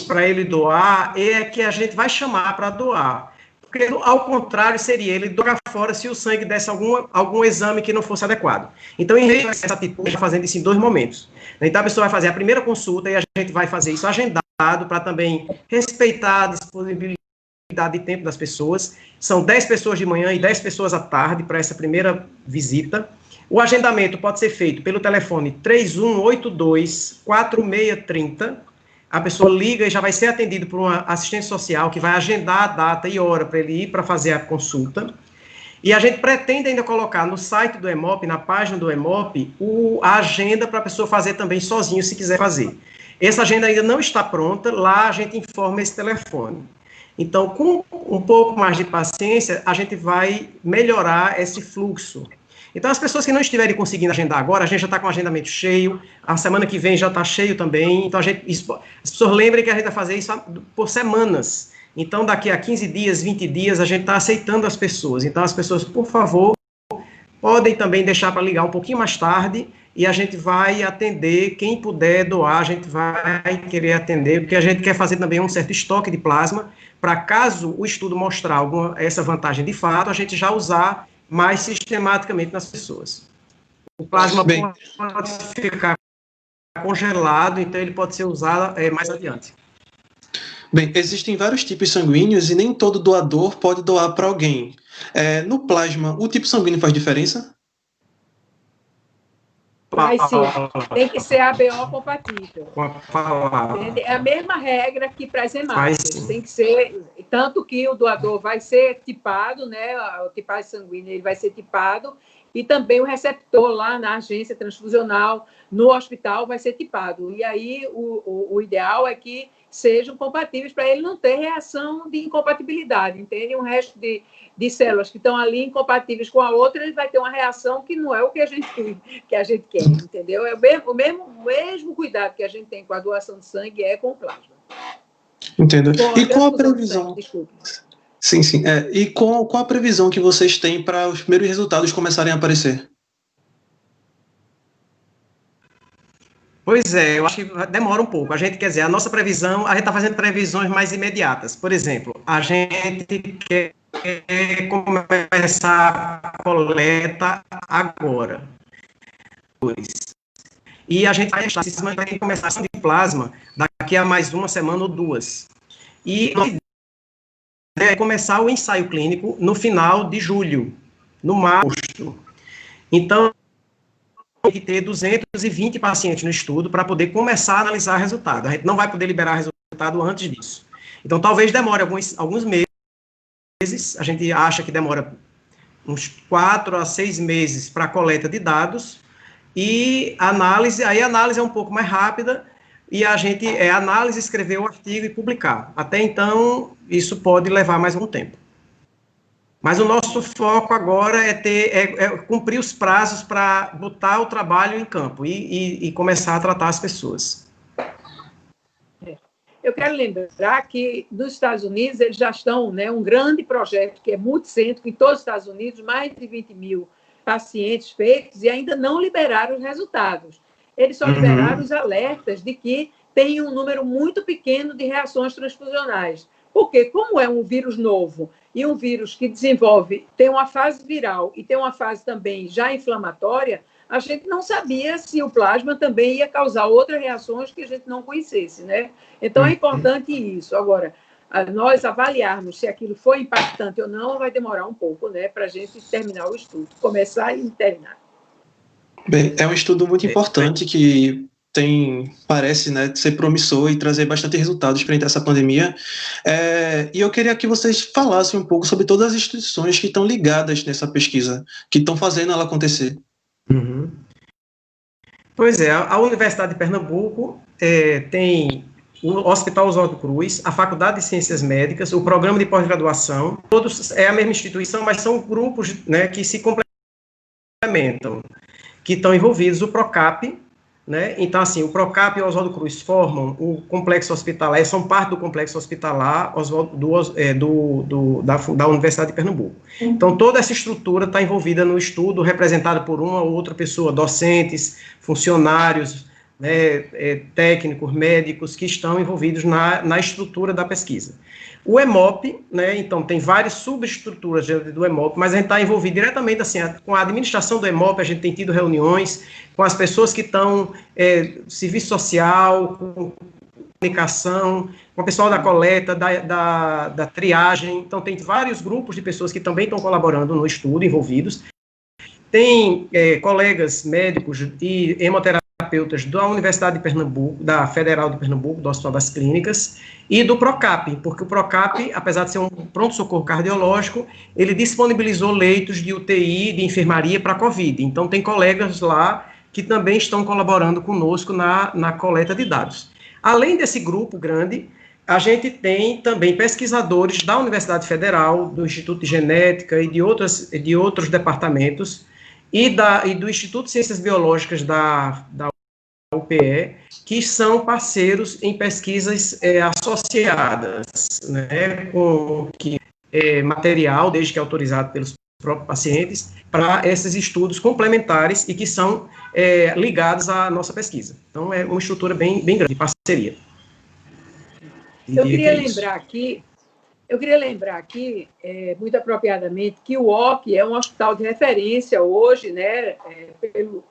para ele doar, é que a gente vai chamar para doar. Porque, ao contrário, seria ele jogar fora se o sangue desse algum exame que não fosse adequado. Então, em vez dessa atitude, fazendo isso em 2 momentos. Então, a pessoa vai fazer a primeira consulta e a gente vai fazer isso agendado para também respeitar a disponibilidade de tempo das pessoas. São 10 pessoas de manhã e 10 pessoas à tarde para essa primeira visita. O agendamento pode ser feito pelo telefone 3182-4630. A pessoa liga e já vai ser atendido por uma assistente social que vai agendar a data e hora para ele ir para fazer a consulta. E a gente pretende ainda colocar no site do EMOP, na página do EMOP, a agenda para a pessoa fazer também sozinho, se quiser fazer. Essa agenda ainda não está pronta, lá a gente informa esse telefone. Então, com um pouco mais de paciência, a gente vai melhorar esse fluxo. Então, as pessoas que não estiverem conseguindo agendar agora, a gente já está com o agendamento cheio, a semana que vem já está cheio também, então as pessoas lembrem que a gente vai fazer isso por semanas. Então, daqui a 15 dias, 20 dias, a gente está aceitando as pessoas. Então, as pessoas, por favor, podem também deixar para ligar um pouquinho mais tarde e a gente vai atender, quem puder doar, a gente vai querer atender, porque a gente quer fazer também um certo estoque de plasma, para caso o estudo mostrar essa vantagem de fato, a gente já usar mais sistematicamente nas pessoas. O plasma pode ficar congelado, então ele pode ser usado mais adiante. Bem, existem vários tipos sanguíneos e nem todo doador pode doar para alguém. No plasma, o tipo sanguíneo faz diferença? Mas sim, tem que ser ABO compatível. É a mesma regra que para as hemácias. Tem que ser, tanto que o doador vai ser tipado, né? A tipagem sanguínea ele vai ser tipado, e também o receptor lá na agência transfusional, no hospital, vai ser tipado. E aí o ideal é que sejam compatíveis para ele não ter reação de incompatibilidade, entende? Um resto de células que estão ali incompatíveis com a outra, ele vai ter uma reação que não é o que a gente quer, entendeu? É o mesmo cuidado que a gente tem com a doação de sangue é com o plasma. Entendo. E qual a previsão? Sim. E qual a previsão que vocês têm para os primeiros resultados começarem a aparecer? Pois é, eu acho que demora um pouco. A nossa previsão, a gente está fazendo previsões mais imediatas. Por exemplo, a gente quer começar a coleta agora. E a gente vai começar a ação de plasma daqui a mais 1 semana ou 2. E começar o ensaio clínico no final de julho, no março. Então, tem que ter 220 pacientes no estudo para poder começar a analisar resultado. A gente não vai poder liberar resultado antes disso. Então, talvez demore alguns meses, a gente acha que demora uns 4 a 6 meses para a coleta de dados, e a análise é um pouco mais rápida, e a gente análise, escrever o artigo e publicar. Até então, isso pode levar mais um tempo. Mas o nosso foco agora é cumprir os prazos para botar o trabalho em campo e começar a tratar as pessoas. Eu quero lembrar que nos Estados Unidos eles já estão, né, um grande projeto que é multicêntrico em todos os Estados Unidos, mais de 20 mil pacientes feitos, e ainda não liberaram os resultados. Eles só liberaram os alertas de que tem um número muito pequeno de reações transfusionais. Porque, como é um vírus novo e um vírus que tem uma fase viral e tem uma fase também já inflamatória, a gente não sabia se o plasma também ia causar outras reações que a gente não conhecesse, né? Então, é importante isso. Agora, nós avaliarmos se aquilo foi impactante ou não, vai demorar um pouco, né, para a gente terminar o estudo, começar e terminar. Bem, é um estudo muito importante que parece, né, ser promissor e trazer bastante resultados frente a essa pandemia. E eu queria que vocês falassem um pouco sobre todas as instituições que estão ligadas nessa pesquisa, que estão fazendo ela acontecer. Pois é, a Universidade de Pernambuco tem o Hospital Oswaldo Cruz, a Faculdade de Ciências Médicas, o Programa de Pós-Graduação, todos é a mesma instituição, mas são grupos, né, que se complementam, que estão envolvidos, o PROCAP, né? Então, assim, o PROCAP e o Oswaldo Cruz formam o complexo hospitalar, são parte do complexo hospitalar da Universidade de Pernambuco. Então, toda essa estrutura está envolvida no estudo, representada por uma ou outra pessoa, docentes, funcionários, né, técnicos, médicos que estão envolvidos na estrutura da pesquisa. O EMOP, né, então, tem várias subestruturas do EMOP, mas a gente está envolvido diretamente assim, com a administração do EMOP, a gente tem tido reuniões com as pessoas que estão serviço social, com comunicação, com o pessoal da coleta, da triagem, então tem vários grupos de pessoas que também estão colaborando no estudo, envolvidos. Tem colegas médicos e hemoterapeutas da Universidade de Pernambuco, da Federal de Pernambuco, do Hospital das Clínicas, e do PROCAP, porque o PROCAP, apesar de ser um pronto-socorro cardiológico, ele disponibilizou leitos de UTI, de enfermaria para a COVID. Então, tem colegas lá que também estão colaborando conosco na coleta de dados. Além desse grupo grande, a gente tem também pesquisadores da Universidade Federal, do Instituto de Genética e de outros departamentos, e do Instituto de Ciências Biológicas da UPE, que são parceiros em pesquisas associadas, né, com material, desde que é autorizado pelos próprios pacientes, para esses estudos complementares e que são ligados à nossa pesquisa. Então, é uma estrutura bem grande, de parceria. Eu queria lembrar aqui, muito apropriadamente, que o UOC é um hospital de referência hoje, né, pelo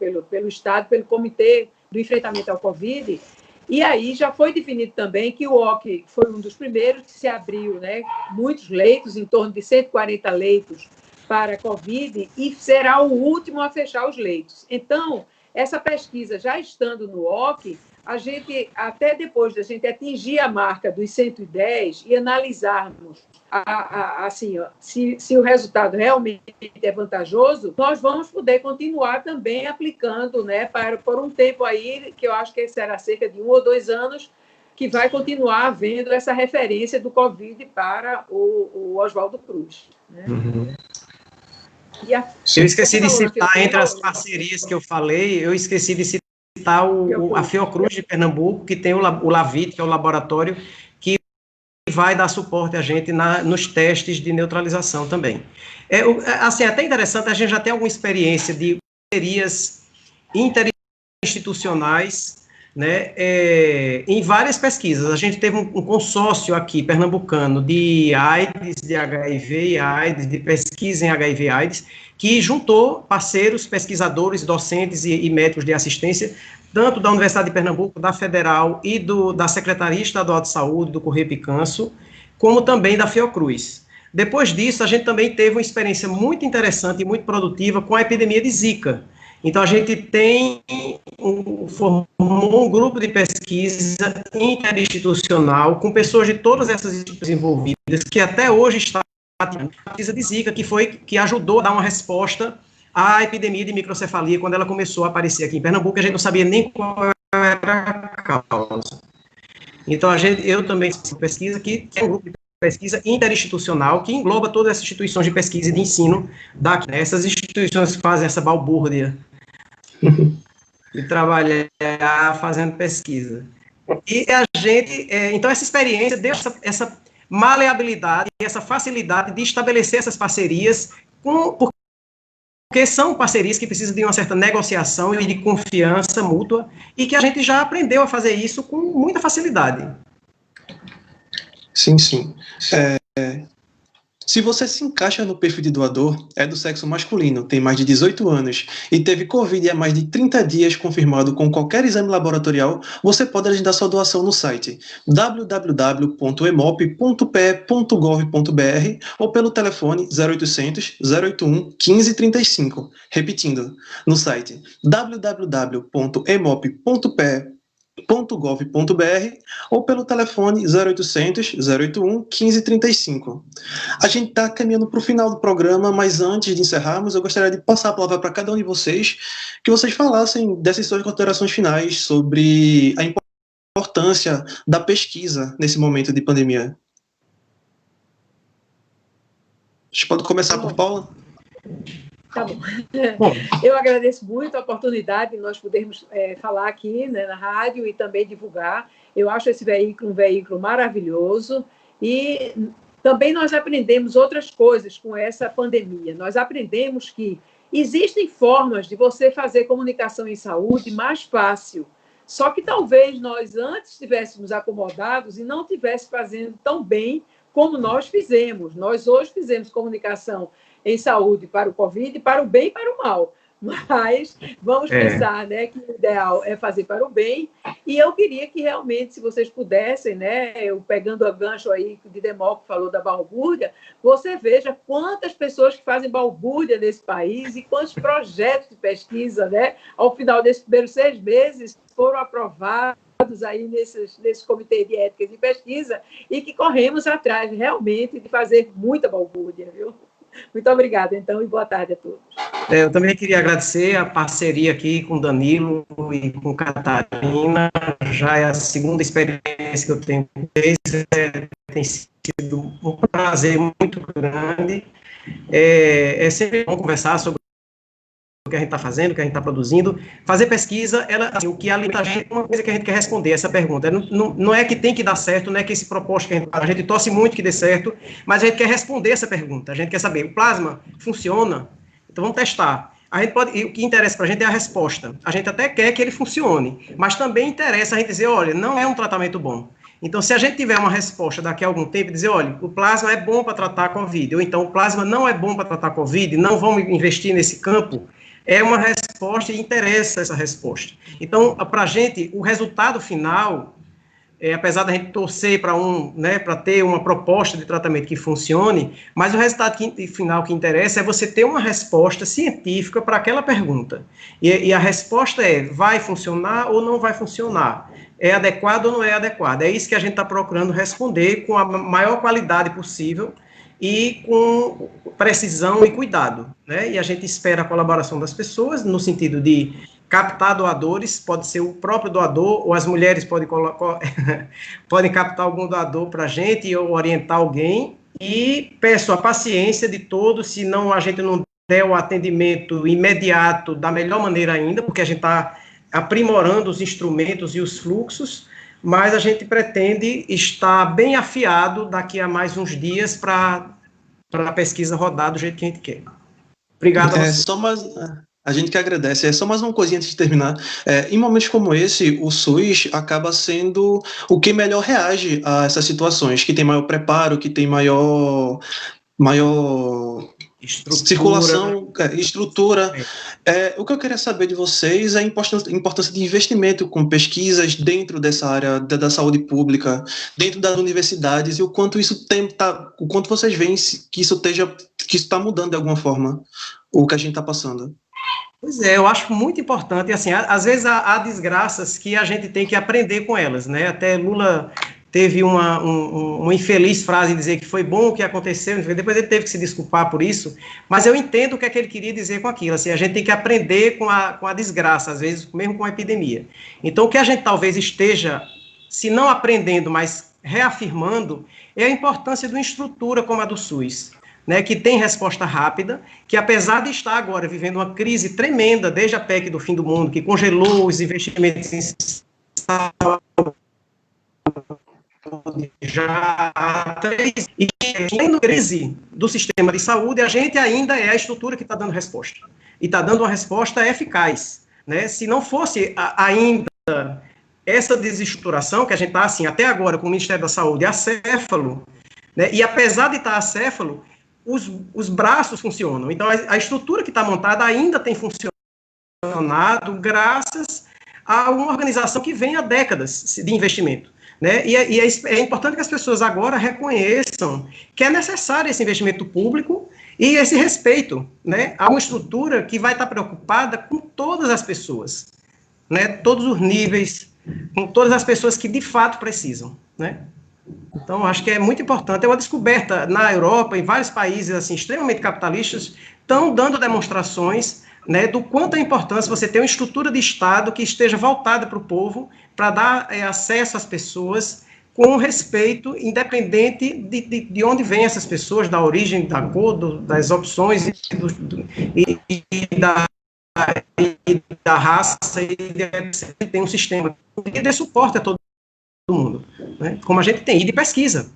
Estado, pelo Comitê do Enfrentamento ao Covid, e aí já foi definido também que o UOC foi um dos primeiros que se abriu, né, muitos leitos, em torno de 140 leitos para a Covid, e será o último a fechar os leitos. Então, essa pesquisa já estando no UOC, a gente, até depois da gente atingir a marca dos 110 e analisarmos assim, ó, se o resultado realmente é vantajoso, nós vamos poder continuar também aplicando, né, por um tempo aí, que eu acho que será cerca de 1 ou 2 anos, que vai continuar havendo essa referência do Covid para o Oswaldo Cruz. Né? Uhum. Eu esqueci de citar, entre as parcerias que eu falei, eu esqueci de citar a Fiocruz de Pernambuco, que tem o LAVIT, que é o laboratório que vai dar suporte a gente nos testes de neutralização também. Assim, é até interessante, a gente já tem alguma experiência de parcerias interinstitucionais, né, em várias pesquisas. A gente teve um consórcio aqui, pernambucano, de AIDS, de HIV e AIDS, de pesquisa em HIV e AIDS, que juntou parceiros, pesquisadores, docentes e médicos de assistência, tanto da Universidade de Pernambuco, da Federal e da Secretaria Estadual de Saúde, do Correio Picanço, como também da Fiocruz. Depois disso, a gente também teve uma experiência muito interessante e muito produtiva com a epidemia de Zika. Então, a gente formou um grupo de pesquisa interinstitucional com pessoas de todas essas instituições envolvidas, que até hoje está a pesquisa de Zika, que ajudou a dar uma resposta à epidemia de microcefalia, quando ela começou a aparecer aqui em Pernambuco, a gente não sabia nem qual era a causa. Então, eu também fiz pesquisa, que é um grupo de pesquisa interinstitucional, que engloba todas essas instituições de pesquisa e de ensino daqui, né? Essas instituições que fazem essa balbúrdia de trabalhar fazendo pesquisa. E a gente, então, essa experiência deu essa maleabilidade e essa facilidade de estabelecer essas parcerias, porque são parcerias que precisam de uma certa negociação e de confiança mútua, e que a gente já aprendeu a fazer isso com muita facilidade. Sim, sim. Se você se encaixa no perfil de doador, é do sexo masculino, tem mais de 18 anos e teve Covid há mais de 30 dias confirmado com qualquer exame laboratorial, você pode agendar sua doação no site www.emop.pe.gov.br ou pelo telefone 0800 081 1535. Repetindo, no site www.emop.pe.gov.br ou pelo telefone 0800 081 1535. A gente está caminhando para o final do programa, mas antes de encerrarmos, eu gostaria de passar a palavra para cada um de vocês, que vocês falassem dessas suas considerações finais sobre a importância da pesquisa nesse momento de pandemia. A gente pode começar por Paula? Tá bom. Eu agradeço muito a oportunidade de nós podermos falar aqui, né, na rádio e também divulgar. Eu acho esse veículo um veículo maravilhoso e também nós aprendemos outras coisas com essa pandemia. Nós aprendemos que existem formas de você fazer comunicação em saúde mais fácil. Só que talvez nós antes estivéssemos acomodados e não estivéssemos fazendo tão bem como nós fizemos. Nós hoje fizemos comunicação em saúde para o Covid, para o bem e para o mal. Mas vamos pensar, né, que o ideal é fazer para o bem. E eu queria que realmente, se vocês pudessem, né, eu pegando o gancho aí de Demócrito falou da balbúrdia, você veja quantas pessoas que fazem balbúrdia nesse país e quantos projetos de pesquisa, né, ao final desses primeiros 6 meses foram aprovados aí nesse comitê de ética de pesquisa e que corremos atrás realmente de fazer muita balbúrdia, viu? Muito obrigada, então, e boa tarde a todos. Eu também queria agradecer a parceria aqui com Danilo e com Catarina. Já é a segunda experiência que eu tenho com eles. Tem sido um prazer muito grande. É sempre bom conversar sobre o que a gente está fazendo, o que a gente está produzindo. Fazer pesquisa, assim, o que alimenta a gente, uma coisa que a gente quer responder, essa pergunta. Não é que tem que dar certo, não é que esse proposto que a gente torce muito que dê certo, mas a gente quer responder essa pergunta. A gente quer saber, o plasma funciona? Então vamos testar. A gente pode, o que interessa para a gente é a resposta. A gente até quer que ele funcione, mas também interessa a gente dizer, olha, não é um tratamento bom. Então, se a gente tiver uma resposta daqui a algum tempo, dizer, olha, o plasma é bom para tratar a Covid, ou então o plasma não é bom para tratar a Covid, não vamos investir nesse campo, é uma resposta e interessa essa resposta. Então, para a gente, o resultado final, apesar da gente torcer para para ter uma proposta de tratamento que funcione, mas o resultado final que interessa é você ter uma resposta científica para aquela pergunta. E a resposta é, vai funcionar ou não vai funcionar? É adequado ou não é adequado? É isso que a gente está procurando responder com a maior qualidade possível e com precisão e cuidado, né? E a gente espera a colaboração das pessoas, no sentido de captar doadores, pode ser o próprio doador, ou as mulheres podem captar algum doador para a gente, ou orientar alguém, e peço a paciência de todos, se não a gente não der o atendimento imediato da melhor maneira ainda, porque a gente está aprimorando os instrumentos e os fluxos, mas a gente pretende estar bem afiado daqui a mais uns dias para a pesquisa rodar do jeito que a gente quer. Obrigado a você. A gente que agradece. É só mais uma coisinha antes de terminar. Em momentos como esse, o SUS acaba sendo o que melhor reage a essas situações, que tem maior preparo, que tem maior circulação, estrutura. O que eu queria saber de vocês é a importância de investimento com pesquisas dentro dessa área da saúde pública, dentro das universidades, e o quanto isso o quanto vocês veem que isso está mudando de alguma forma o que a gente está passando. Pois é, eu acho muito importante, assim, às vezes há desgraças que a gente tem que aprender com elas, né? Até Lula teve uma infeliz frase, dizer que foi bom o que aconteceu, depois ele teve que se desculpar por isso, mas eu entendo o que é que ele queria dizer com aquilo, assim, a gente tem que aprender com a desgraça, às vezes, mesmo com a epidemia. Então, o que a gente talvez esteja, se não aprendendo, mas reafirmando, é a importância de uma estrutura como a do SUS, né, que tem resposta rápida, que apesar de estar agora vivendo uma crise tremenda, desde a PEC do fim do mundo, que congelou os investimentos em saúde, já há 3 e em crise do sistema de saúde, a gente ainda é a estrutura que está dando resposta. E está dando uma resposta eficaz. Né? Se não fosse ainda essa desestruturação, que a gente está, assim, até agora, com o Ministério da Saúde, acéfalo, né? E apesar de estar acéfalo, os braços funcionam. Então, a estrutura que está montada ainda tem funcionado graças a uma organização que vem há décadas de investimento. Né? E é importante que as pessoas agora reconheçam que é necessário esse investimento público e esse respeito, né, a uma estrutura que vai estar preocupada com todas as pessoas, né, todos os níveis, com todas as pessoas que de fato precisam. Né? Então, acho que é muito importante. É uma descoberta na Europa, em vários países assim, extremamente capitalistas, estão dando demonstrações, né, do quanto é importante você ter uma estrutura de Estado que esteja voltada para o povo, para dar acesso às pessoas com respeito, independente de onde vêm essas pessoas, da origem, da cor, das opções e da raça, e tem um sistema que dê suporte a todo mundo, né, como a gente tem, e de pesquisa.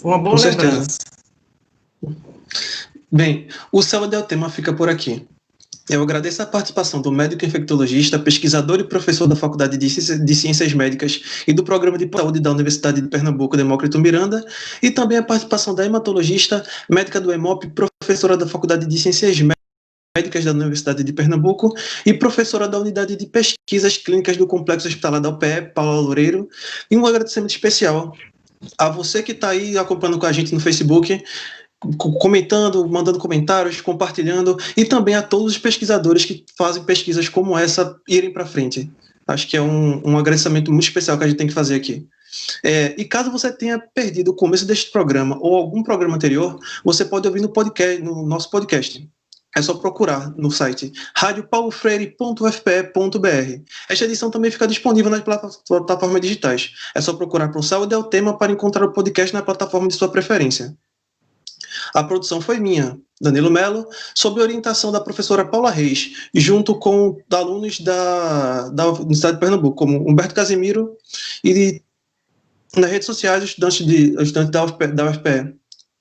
Uma boa lembrança. Bem, o Céu Del Tema fica por aqui. Eu agradeço a participação do médico infectologista, pesquisador e professor da Faculdade de Ciências Médicas e do Programa de Saúde da Universidade de Pernambuco, Demócrito Miranda, e também a participação da hematologista, médica do EMOP, professora da Faculdade de Ciências Médicas da Universidade de Pernambuco e professora da Unidade de Pesquisas Clínicas do Complexo Hospitalar da UPE, Paula Loureiro. E um agradecimento especial a você que está aí acompanhando com a gente no Facebook, comentando, mandando comentários, compartilhando, e também a todos os pesquisadores que fazem pesquisas como essa irem para frente. Acho que é um agradecimento muito especial que a gente tem que fazer aqui. E caso você tenha perdido o começo deste programa ou algum programa anterior, você pode ouvir no nosso podcast. É só procurar no site radiopaulofreire.ufpe.br. Esta edição também fica disponível nas plataformas digitais. É só procurar por Saúde é o Tema para encontrar o podcast na plataforma de sua preferência. A produção foi minha, Danilo Melo, sob orientação da professora Paula Reis, junto com alunos da Universidade de Pernambuco, como Humberto Casemiro, e nas redes sociais, estudantes da UFPE,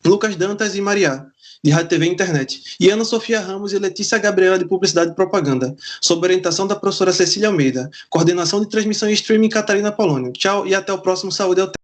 Lucas Dantas e Mariá, de Rádio TV e Internet, e Ana Sofia Ramos e Letícia Gabriela, de Publicidade e Propaganda, sob orientação da professora Cecília Almeida, coordenação de transmissão e streaming Catarina Polônio. Tchau e até o próximo Saúde ao Tema.